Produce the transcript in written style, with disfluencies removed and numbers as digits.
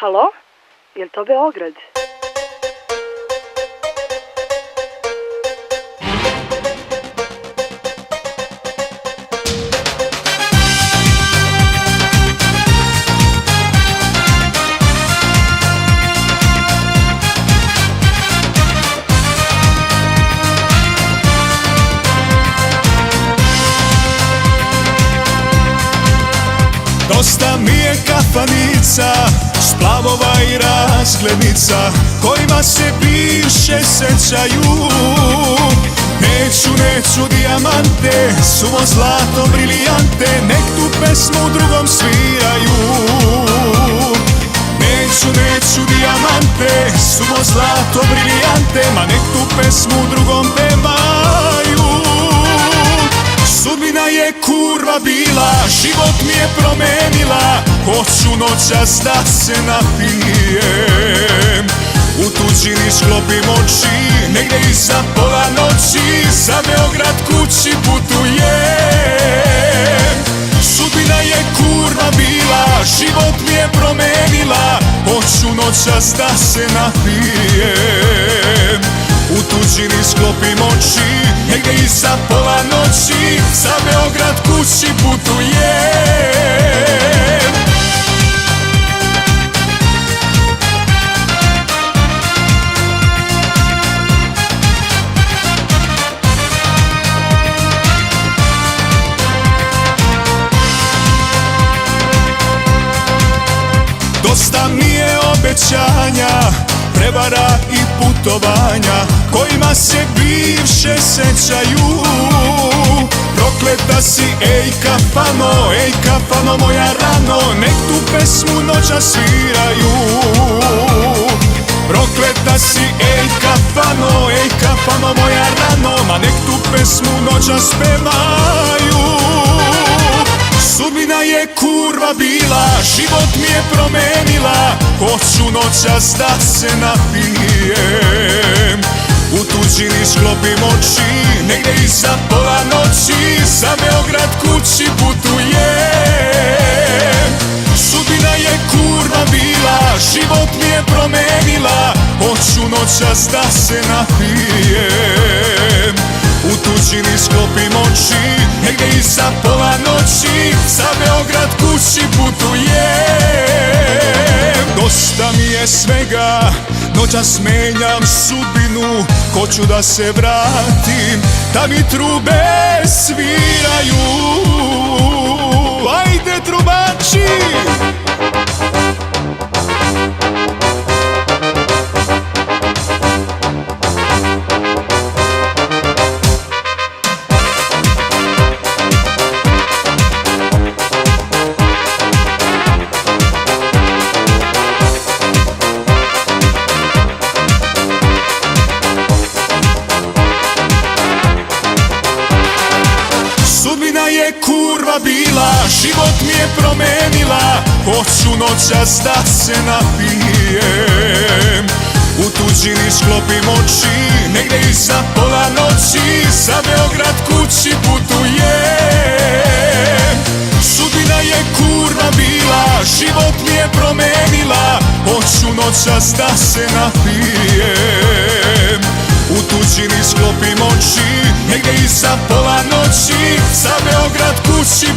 Halo? Jel to Beograd? Dosta mi je kafanica, splavova i razglednica, kojima se bivše sećaju. Neću dijamante, suvo zlato, brilijante, nek tu pesmu drugom sviraju. Neću dijamante, suvo zlato, brilijante, ma nek tu pesmu drugom pevaju. Sudbina je kurva bila, život mi je promenila, hoću noćas da se napijem. U tuđini sklopim oči, negdje iza pola noći, za Beograd kući putujem. Sudbina je kurva bila, život mi je promenila, hoću noćas da se napijem. U tuđini sklopim oči, negdje iza pola noći, za Beograd kući putujem. Dosta mi je obećanja, prevara i putovanja, kojima se bivše sećaju. Prokleta si, ej kafano moja rano, nek tu pesmu noćas sviraju. Prokleta si, ej kafano moja rano, ma nek tu pesmu noćas pevaju. Sudbina je kurva bila, život mi je promenila, hoću noćas da se napijem. U tuđini sklopim oči, negdje iza pola noći, za Beograd kući putujem. Sudbina je kurva bila, život mi je promenila, hoću noćas da se napijem. U tuđini sklopim oči, negdje iza pola noći, za Beograd kući putujem. Dosta mi je svega, noćas menjam sudbinu, hoću da se vratim, da mi trube sviraju. Ajde trubači! Sudbina je kurva bila, život mi je promenila, hoću noćas da se napijem. U tuđini sklopim oči, negdje iza pola noći, za Beograd kući putujem. Sudbina je kurva bila, život mi je promenila, hoću noćas da se napijem. U tuđini sklopim oči, negdje iza pola noći, za Beograd kući